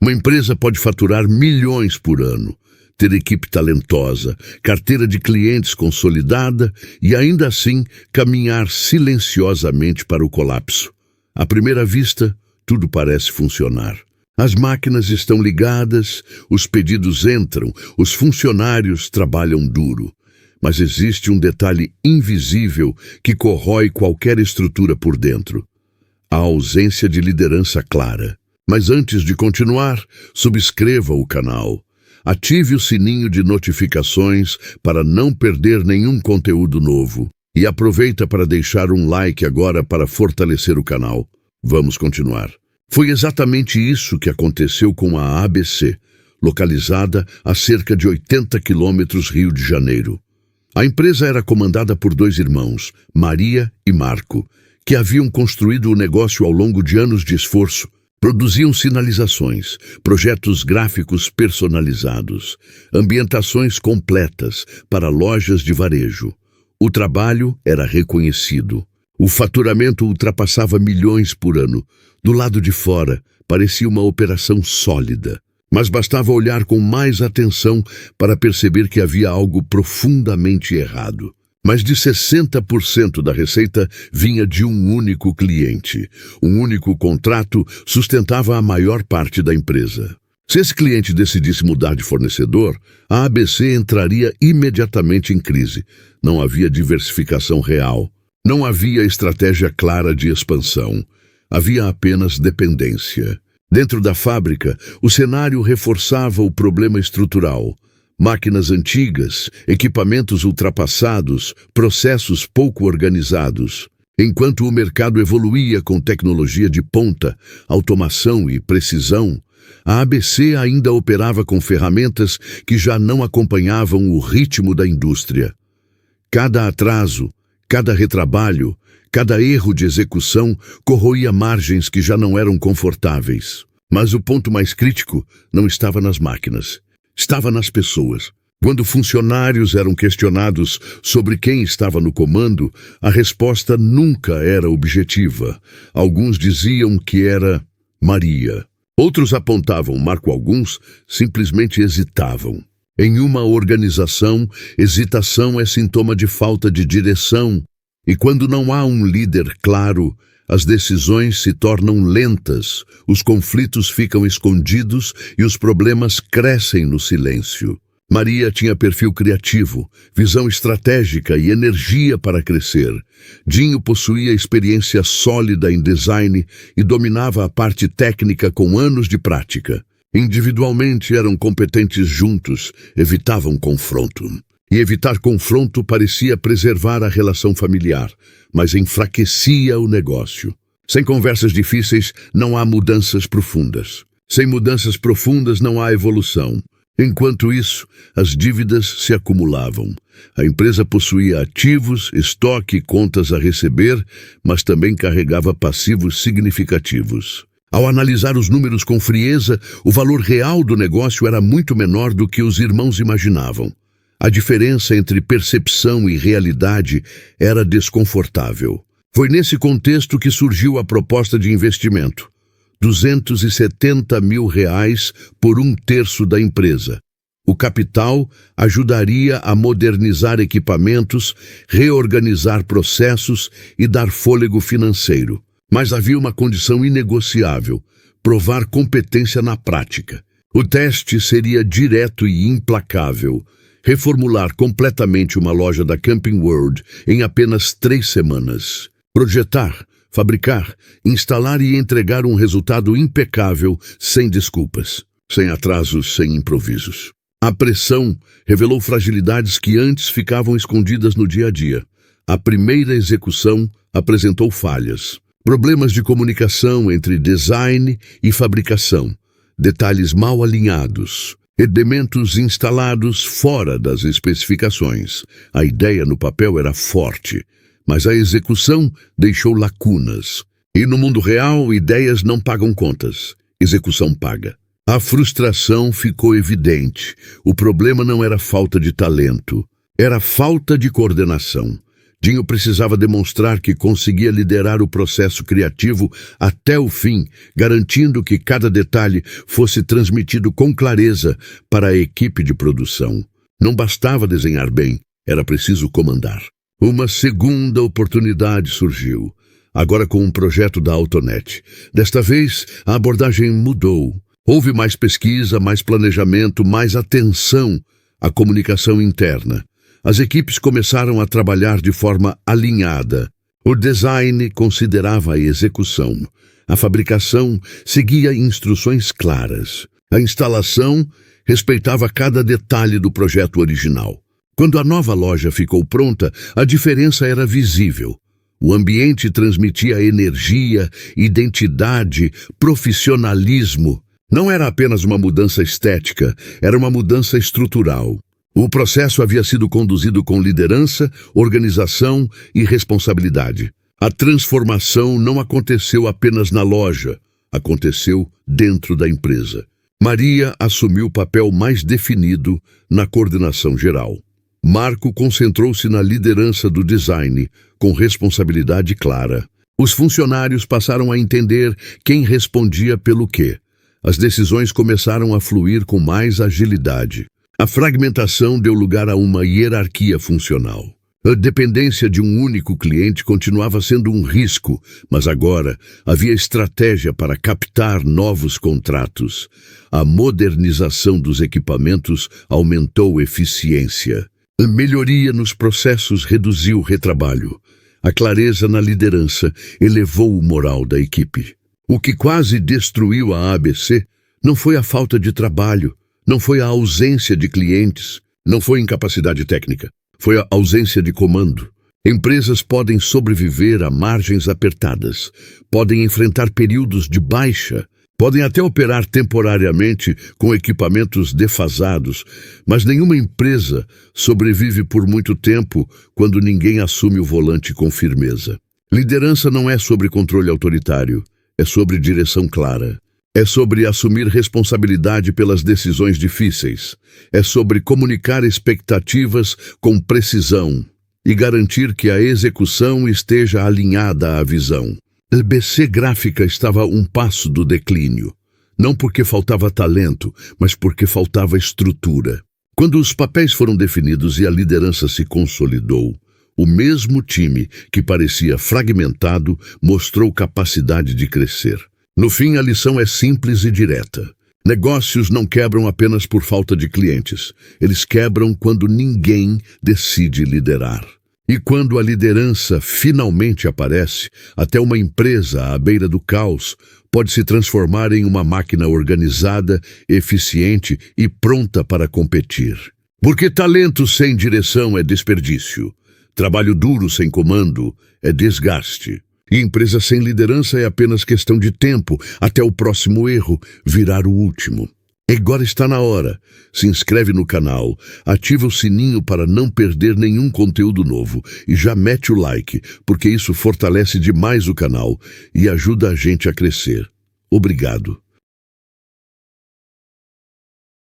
Uma empresa pode faturar milhões por ano, ter equipe talentosa, carteira de clientes consolidada e ainda assim caminhar silenciosamente para o colapso. À primeira vista, tudo parece funcionar. As máquinas estão ligadas, os pedidos entram, os funcionários trabalham duro. Mas existe um detalhe invisível que corrói qualquer estrutura por dentro: a ausência de liderança clara. Mas antes de continuar, subscreva o canal. Ative o sininho de notificações para não perder nenhum conteúdo novo. E aproveita para deixar um like agora para fortalecer o canal. Vamos continuar. Foi exatamente isso que aconteceu com a ABC, localizada a cerca de 80 quilômetros Rio de Janeiro. A empresa era comandada por dois irmãos, Maria e Marco, que haviam construído o negócio ao longo de anos de esforço. Produziam sinalizações, projetos gráficos personalizados, ambientações completas para lojas de varejo. O trabalho era reconhecido. O faturamento ultrapassava milhões por ano. Do lado de fora, parecia uma operação sólida. Mas bastava olhar com mais atenção para perceber que havia algo profundamente errado. Mais de 60% da receita vinha de um único cliente. Um único contrato sustentava a maior parte da empresa. Se esse cliente decidisse mudar de fornecedor, a ABC entraria imediatamente em crise. Não havia diversificação real. Não havia estratégia clara de expansão. Havia apenas dependência. Dentro da fábrica, o cenário reforçava o problema estrutural. Máquinas antigas, equipamentos ultrapassados, processos pouco organizados. Enquanto o mercado evoluía com tecnologia de ponta, automação e precisão, a ABC ainda operava com ferramentas que já não acompanhavam o ritmo da indústria. Cada atraso, cada retrabalho, cada erro de execução corroía margens que já não eram confortáveis. Mas o ponto mais crítico não estava nas máquinas. Estava nas pessoas. Quando funcionários eram questionados sobre quem estava no comando, a resposta nunca era objetiva. Alguns diziam que era Maria. Outros apontavam Marco, alguns simplesmente hesitavam. Em uma organização, hesitação é sintoma de falta de direção. E quando não há um líder claro, as decisões se tornam lentas, os conflitos ficam escondidos e os problemas crescem no silêncio. Maria tinha perfil criativo, visão estratégica e energia para crescer. Dinho possuía experiência sólida em design e dominava a parte técnica com anos de prática. Individualmente eram competentes juntos, evitavam confronto. E evitar confronto parecia preservar a relação familiar, mas enfraquecia o negócio. Sem conversas difíceis, não há mudanças profundas. Sem mudanças profundas, não há evolução. Enquanto isso, as dívidas se acumulavam. A empresa possuía ativos, estoque e contas a receber, mas também carregava passivos significativos. Ao analisar os números com frieza, o valor real do negócio era muito menor do que os irmãos imaginavam. A diferença entre percepção e realidade era desconfortável. Foi nesse contexto que surgiu a proposta de investimento. R$270 mil por 1/3 da empresa. O capital ajudaria a modernizar equipamentos, reorganizar processos e dar fôlego financeiro. Mas havia uma condição inegociável: provar competência na prática. O teste seria direto e implacável. Reformular completamente uma loja da Camping World em apenas 3 semanas. Projetar, fabricar, instalar e entregar um resultado impecável, sem desculpas, sem atrasos, sem improvisos. A pressão revelou fragilidades que antes ficavam escondidas no dia a dia. A primeira execução apresentou falhas. Problemas de comunicação entre design e fabricação. Detalhes mal alinhados. Elementos instalados fora das especificações. A ideia no papel era forte, mas a execução deixou lacunas. E no mundo real, ideias não pagam contas. Execução paga. A frustração ficou evidente. O problema não era falta de talento, era falta de coordenação. Dinho precisava demonstrar que conseguia liderar o processo criativo até o fim, garantindo que cada detalhe fosse transmitido com clareza para a equipe de produção. Não bastava desenhar bem, era preciso comandar. Uma segunda oportunidade surgiu, agora com um projeto da Autonet. Desta vez, a abordagem mudou. Houve mais pesquisa, mais planejamento, mais atenção à comunicação interna. As equipes começaram a trabalhar de forma alinhada. O design considerava a execução. A fabricação seguia instruções claras. A instalação respeitava cada detalhe do projeto original. Quando a nova loja ficou pronta, a diferença era visível. O ambiente transmitia energia, identidade, profissionalismo. Não era apenas uma mudança estética, era uma mudança estrutural. O processo havia sido conduzido com liderança, organização e responsabilidade. A transformação não aconteceu apenas na loja, aconteceu dentro da empresa. Maria assumiu o papel mais definido na coordenação geral. Marco concentrou-se na liderança do design, com responsabilidade clara. Os funcionários passaram a entender quem respondia pelo quê. As decisões começaram a fluir com mais agilidade. A fragmentação deu lugar a uma hierarquia funcional. A dependência de um único cliente continuava sendo um risco, mas agora havia estratégia para captar novos contratos. A modernização dos equipamentos aumentou eficiência. A melhoria nos processos reduziu o retrabalho. A clareza na liderança elevou o moral da equipe. O que quase destruiu a ABC não foi a falta de trabalho, não foi a ausência de clientes, não foi incapacidade técnica, foi a ausência de comando. Empresas podem sobreviver a margens apertadas, podem enfrentar períodos de baixa, podem até operar temporariamente com equipamentos defasados, mas nenhuma empresa sobrevive por muito tempo quando ninguém assume o volante com firmeza. Liderança não é sobre controle autoritário, é sobre direção clara. É sobre assumir responsabilidade pelas decisões difíceis. É sobre comunicar expectativas com precisão e garantir que a execução esteja alinhada à visão. A BC Gráfica estava a um passo do declínio. Não porque faltava talento, mas porque faltava estrutura. Quando os papéis foram definidos e a liderança se consolidou, o mesmo time que parecia fragmentado mostrou capacidade de crescer. No fim, a lição é simples e direta. Negócios não quebram apenas por falta de clientes. Eles quebram quando ninguém decide liderar. E quando a liderança finalmente aparece, até uma empresa à beira do caos pode se transformar em uma máquina organizada, eficiente e pronta para competir. Porque talento sem direção é desperdício. Trabalho duro sem comando é desgaste. E empresa sem liderança é apenas questão de tempo até o próximo erro virar o último. Agora está na hora. Se inscreve no canal, ativa o sininho para não perder nenhum conteúdo novo e já mete o like, porque isso fortalece demais o canal e ajuda a gente a crescer. Obrigado.